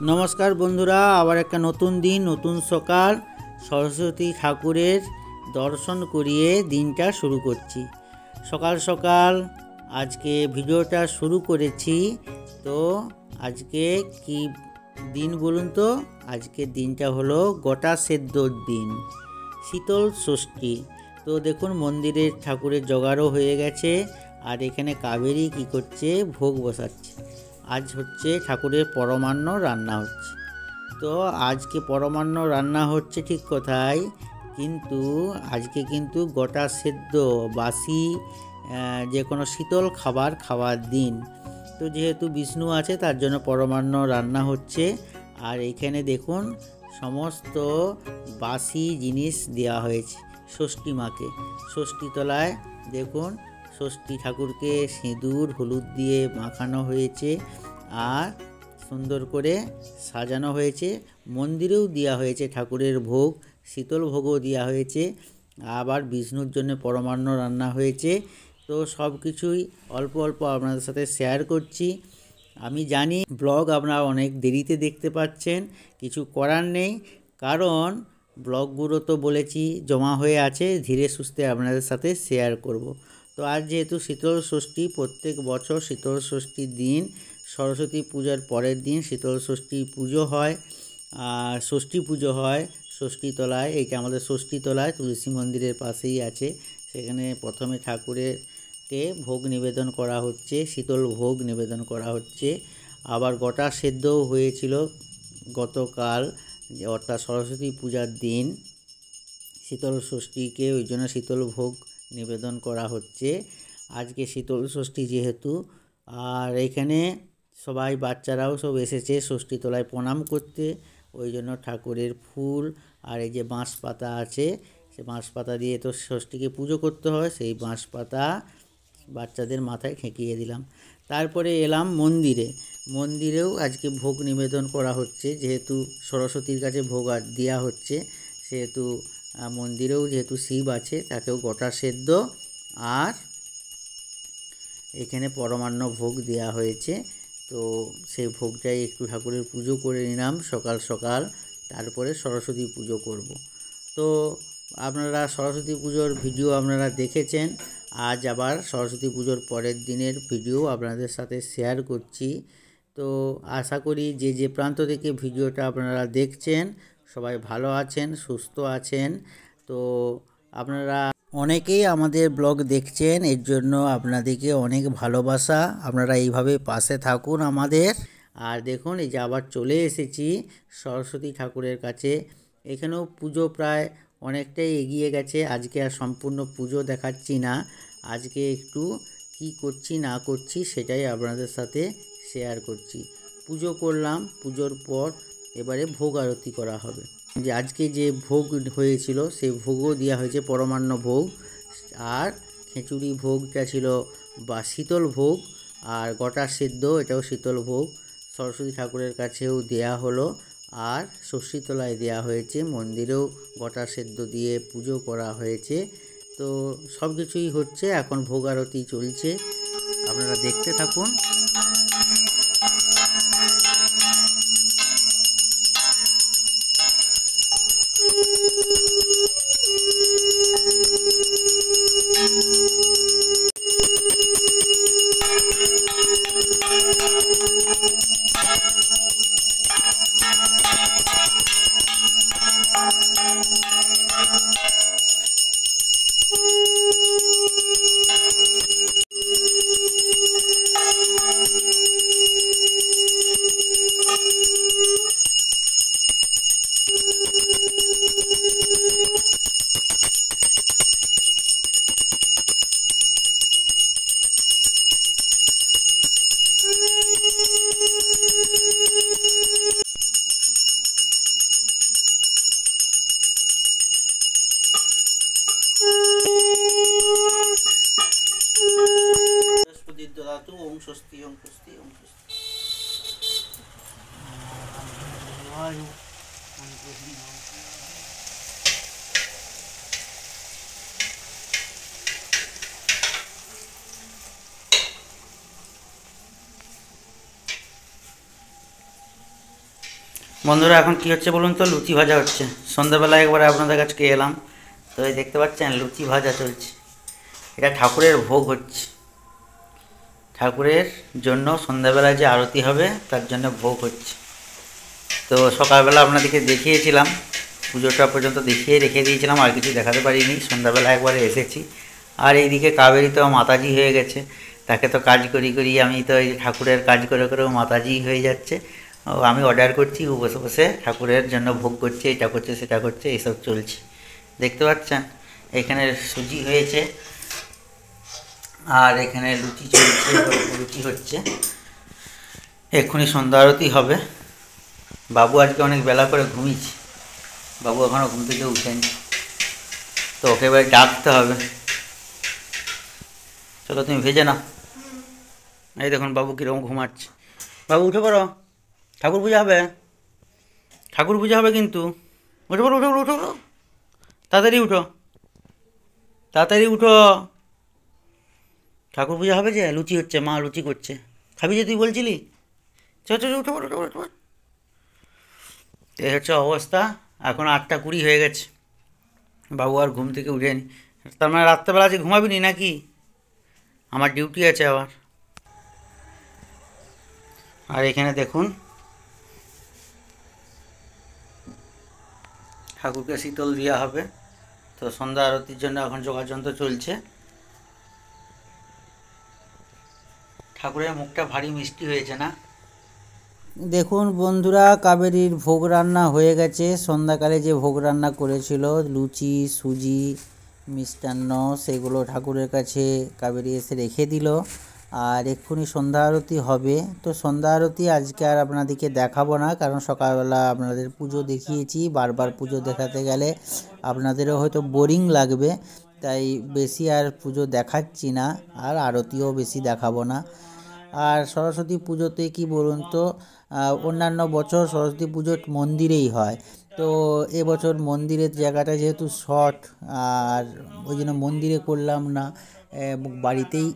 নমস্কার বন্ধুরা, আবার একটা নতুন দিন নতুন সকাল সরস্বতী ঠাকুরের দর্শন করিয়ে দিনটা শুরু করছি। সকাল সকাল আজকে ভিডিওটা শুরু করেছি। তো আজকে কি দিন বলুন তো? আজকের দিনটা হলো গোটা সেদ্ধর দিন, শীতল ষষ্ঠী। তো দেখুন মন্দিরের ঠাকুরের জোগাড়ও হয়ে গেছে, আর এখানে কাবেরী কি করছে, ভোগ বসাচ্ছে। আজ হচ্ছে ঠাকুরের পরমান্ন রান্না হচ্ছে। তো আজকে পরমান্ন রান্না হচ্ছে ঠিক কথাই, কিন্তু আজকে কিন্তু গোটা সেদ্ধ বাসি যে কোনো শীতল খাবার খাওয়ার দিন। তো যেহেতু বিষ্ণু আছে তার জন্য পরমান্ন রান্না হচ্ছে। আর এখানে দেখুন সমস্ত বাসি জিনিস দেওয়া হয়েছে ষষ্ঠী মাকে। ষষ্ঠী তলায় দেখুন ষষ্ঠী ঠাকুরকে সিঁদুর হলুদ দিয়ে মাখানো হয়েছে, আর সুন্দর করে সাজানো হয়েছে। মন্দিরেও দেওয়া হয়েছে ঠাকুরের ভোগ, শীতল ভোগও দেওয়া হয়েছে, আবার বিষ্ণুর জন্য পরমান্ন রান্না হয়েছে। তো সব কিছুই অল্প অল্প আপনাদের সাথে শেয়ার করছি। আমি জানি ব্লগ আপনারা অনেক দেরিতে দেখতে পাচ্ছেন, কিছু করার নেই, কারণ ব্লগগুলো তো বলেছি জমা হয়ে আছে, ধীরে সুস্থে আপনাদের সাথে শেয়ার করব। তো আজ যেহেতু শীতল ষষ্ঠী, প্রত্যেক বছর শীতল ষষ্ঠীর দিন সরস্বতী পূজার পরের দিন শীতল ষষ্ঠী পুজো হয়, আর ষষ্ঠী পুজো হয় ষষ্ঠীতলায়। এইটা আমাদের ষষ্ঠীতলায় তুলসী মন্দিরের পাশেই আছে। সেখানে প্রথমে ঠাকুরেরকে ভোগ নিবেদন করা হচ্ছে, শীতল ভোগ নিবেদন করা হচ্ছে। আবার গোটা সেদ্ধও হয়েছিল গতকাল, অর্থাৎ সরস্বতী পূজার দিন শীতল ষষ্ঠীকে, ওই জন্য শীতল ভোগ নিবেদন করা হচ্ছে। আজকে শীতল ষষ্ঠী যেহেতু, আর এখানে সবাই বাচ্চারাও সব এসেছে ষষ্ঠীতলায় প্রণাম করতে। ওই জন্য ঠাকুরের ফুল আর এই যে বাঁশ পাতা আছে, সে বাঁশ পাতা দিয়ে তো ষষ্ঠীকে পুজো করতে হয়, সেই বাঁশ পাতা বাচ্চাদের মাথায় ঠেকিয়ে দিলাম। তারপরে এলাম মন্দিরে। মন্দিরেও আজকে ভোগ নিবেদন করা হচ্ছে, যেহেতু সরস্বতীর কাছে ভোগ দেওয়া হচ্ছে, সেহেতু মন্দিরেও যেহেতু শিব আছে তাকেও গোটা সেদ্ধ আর এখানে পরমান্ন ভোগ দেওয়া হয়েছে। তো সেই ভোগটাই একটু ঠাকুরের পুজো করে নিলাম সকাল সকাল, তারপরে সরস্বতী পুজো করব। তো আপনারা সরস্বতী পুজোর ভিডিও আপনারা দেখেছেন, আজ আবার সরস্বতী পুজোর পরের দিনের ভিডিও আপনাদের সাথে শেয়ার করছি। তো আশা করি যে যে প্রান্ত থেকে ভিডিওটা আপনারা দেখছেন সবাই ভালো আছেন, সুস্থ আছেন। তো আপনারা অনেকেই আমাদের ব্লগ দেখছেন, এর জন্য আপনাদেরকে অনেক ভালোবাসা। আপনারা এইভাবে পাশে থাকুন আমাদের। আর দেখুন এই যে আবার চলে এসেছি সরস্বতী ঠাকুরের কাছে। এখানেও পুজো প্রায় অনেকটাই এগিয়ে গেছে। আজকে আর সম্পূর্ণ পুজো দেখাচ্ছি না, আজকে একটু কি করছি না করছি সেটাই আপনাদের সাথে শেয়ার করছি। পুজো করলাম, পুজোর পর এবারে ভোগ আরতি করা হবে। যে আজকে যে ভোগ হয়েছিল সেই ভোগও দেওয়া হয়েছে, পরমান্ন ভোগ। আর খিচুড়ি ভোগটা ছিল বা শীতল ভোগ, আর গোটা সেদ্ধ এটাও শীতল ভোগ সরস্বতী ঠাকুরের কাছেও দেয়া হলো। আর ষষ্ঠীতলায় দেওয়া হয়েছে, মন্দিরেও গোটা সেদ্ধ দিয়ে পুজো করা হয়েছে। তো সব কিছুই হচ্ছে, এখন ভোগ আরতি চলছে, আপনারা দেখতে থাকুন। দদাতু ওম স্বস্তি ওম স্বস্তি ওম স্বস্তি। বন্ধুরা এখন কি হচ্ছে বলুন তো, লুচি ভাজা হচ্ছে। সন্ধ্যাবেলা একবার আপনাদের কাছে এলাম, তো এই দেখতে পাচ্ছেন লুচি ভাজা চলছে। এটা ঠাকুরের ভোগ হচ্ছে, ঠাকুরের জন্য সন্ধ্যাবেলায় যে আরতি হবে তার জন্য ভোগ হচ্ছে। তো সকালবেলা আপনাদেরকে দেখিয়েছিলাম, পুজোটা পর্যন্ত দেখিয়ে রেখে দিয়েছিলাম, আর কিছু দেখাতে পারিনি। সন্ধ্যাবেলা একবারে এসেছি। আর এইদিকে কাবেরী তো মাতাজি হয়ে গেছে, তাকে তো কাজ করি আমি তো এই ঠাকুরের কাজ করে করেও মাতাজি হয়ে যাচ্ছে। আমি অর্ডার করছি, ও বসে বসে ঠাকুরের জন্য ভোগ করছে, এটা করছে সেটা করছে, এইসব চলছে। দেখতে পাচ্ছেন এখানে সুজি হয়েছে আর এখানে লুচি চলছে, লুচি হচ্ছে। এক্ষুনি সন্ধ্যা আরতি হবে। বাবু আজকে অনেক বেলা করে ঘুমিয়েছে, বাবু এখনও ঘুম থেকে উঠেনি, তো ওকে এবার ডাকতে হবে। চলো তুমি ভেজে নাও। এই দেখুন বাবু কীরকম ঘুমাচ্ছে। বাবু উঠে পড়ো, ঠাকুর পূজা হবে, ঠাকুর পূজা হবে কিন্তু। উঠে পড়ো, উঠে পড়ো, উঠে পড়ো, তাড়াতাড়ি উঠো, তাড়াতাড়ি উঠো, ঠাকুর পূজা হবে যে, লুচি হচ্ছে, মা লুচি করছে, খাবি যে তুই বলছিলি। চল চল উঠে পড়ো, উঠে পড়ো, উঠে পড়ো। এই হচ্ছে অবস্থা। এখন 8:20 হয়ে গেছে, বাবু আর ঘুম থেকে উঠেনি। তার মানে রাত্রেবেলা আজকে ঘুমাবি নি নাকি? আমার ডিউটি আছে আবার। আর এখানে দেখুন ঠাকুরকে শীতল দেওয়া হবে, তো সন্ধ্যা আরতির জন্য এখন যোগাযন্ত্র চলছে। ঠাকুরের মুখটা ভারী মিষ্টি হয়েছে না? দেখুন বন্ধুরা, কাবেরীর ভোগ রান্না হয়ে গেছে। সন্ধ্যাকালে যে ভোগ রান্না করেছিল, লুচি, সুজি, মিষ্টান্ন, সেগুলো ঠাকুরের কাছে কাবেরী এসে রেখে দিল। আর এক্ষুনি সন্ধ্যা আরতি হবে। তো সন্ধ্যা আরতি আজকে আর আপনাদেরকে দেখাবো না, কারণ সকালবেলা আপনাদের পুজো দেখিয়েছি। বারবার পুজো দেখাতে গেলে আপনাদেরও হয়তো বোরিং লাগবে, তাই বেশি আর পুজো দেখাচ্ছি না, আর আরতিও বেশি দেখাবো না। আর সরস্বতী পুজোতে কি বলুন তো, অন্যান্য বছর সরস্বতী পুজো মন্দিরেই হয়, তো এবছর মন্দিরের জায়গাটা যেহেতু শর্ট, আর ওই জন্য মন্দিরে করলাম না, বাড়িতেই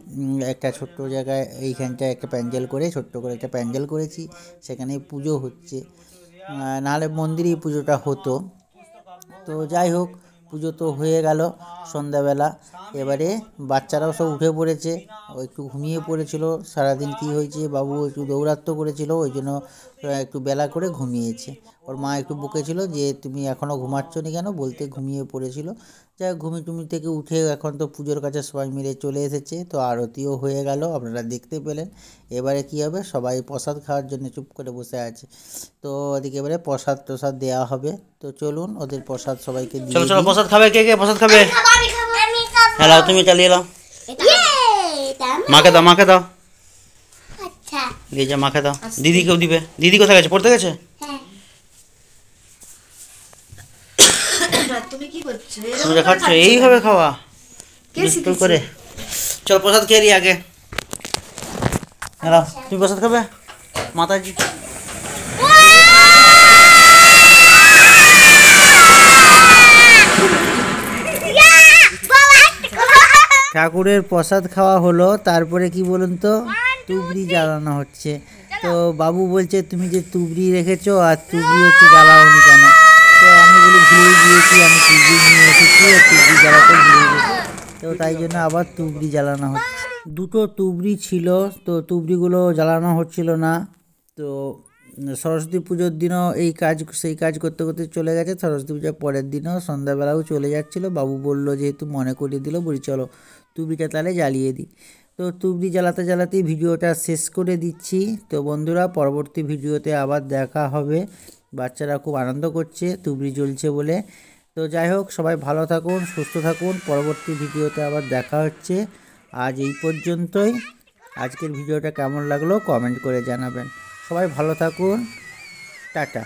একটা ছোট্ট জায়গায় এইখানটায় একটা প্যান্ডেল করে, ছোট্ট করে একটা প্যান্ডেল করেছি, সেখানেই পুজো হচ্ছে। নাহলে মন্দিরেই পুজোটা হতো। তো যাই হোক, পুজো তো হয়ে গেল সন্ধ্যাবেলা। এবারে বাচ্চারাও সব উঠে পড়েছে, ও একটু ঘুমিয়ে পড়েছিল। সারাদিন কি হয়েছে, বাবু একটু দৌরাত্ম্য করেছিল, ওই জন্য একটু বেলা করে ঘুমিয়েছে। ওর মা একটু বকেছিল যে তুমি এখনও ঘুমাচ্ছ নি কেন, বলতে ঘুমিয়ে পড়েছিল। যাই হোক, ঘুমি থেকে উঠে এখন তো পুজোর কাছে সবাই মিলে চলে এসেছে, তো আরতিও হয়ে গেল, আপনারা দেখতে পেলেন। এবারে কি হবে, সবাই প্রসাদ খাওয়ার জন্য চুপ করে বসে আছে, তো ওদিকে এবারে প্রসাদ দেওয়া হবে। তো চলুন ওদের প্রসাদ সবাইকে দিয়ে চলো। প্রসাদ খাবে কে কে? প্রসাদ খাবে? হ্যালো, তুমি চালিয়ে নাও। মাকে দাও, মাকে দাও, দিয়ে যা, মাকে দাও। দিদিকেও দিবে। দিদি কোথায় গেছে? পড়তে গেছে? তুমি খাচ্ছ? এইভাবে খাওয়া করে? চল প্রসাদ খেয়ে নি আগে। হ্যালো, তুমি প্রসাদ খাবে? মাতাজি ঠাকুরের প্রসাদ খাওয়া হলো। তারপরে কি বলুন তো, তুবড়ি জ্বালানো হচ্ছে। তো বাবু বলছে তুমি যে তুবড়ি রেখেছো, আর তুবড়ি হচ্ছে জ্বালাওনি কেন? তো আমি বলি ভুলেই গিয়েছি, আমি তুবড়ি নিয়ে এসেছি, আর তুবড়ি জ্বালাতে ভুলে গেছি। তো তাই জন্য আবার তুবড়ি জ্বালানো হচ্ছে। দুটো তুবড়ি ছিল, তো তুবড়িগুলো জ্বালানো হচ্ছিল না। তো সরস্বতী পুজোর দিনও সেই কাজ করতে করতে চলে গেছে। সরস্বতী পুজোর পরের দিনও সন্ধ্যাবেলাও চলে যাচ্ছিলো। বাবু বলল, যেহেতু মনে করিয়ে দিল, বলি চলো তুবড়িটা তাহলে জ্বালিয়ে দিই। তো তুবড়ি জ্বালাতেই ভিডিওটা শেষ করে দিচ্ছি। তো বন্ধুরা, পরবর্তী ভিডিওতে আবার দেখা হবে। বাচ্চারা খুব আনন্দ করছে তুবড়ি জ্বলছে বলে। তো যাই হোক, সবাই ভালো থাকুন, সুস্থ থাকুন। পরবর্তী ভিডিওতে আবার দেখা হচ্ছে। আজ এই পর্যন্তই। আজকের ভিডিওটা কেমন লাগলো কমেন্ট করে জানাবেন। সবাই ভালো থাকুন, টাটা।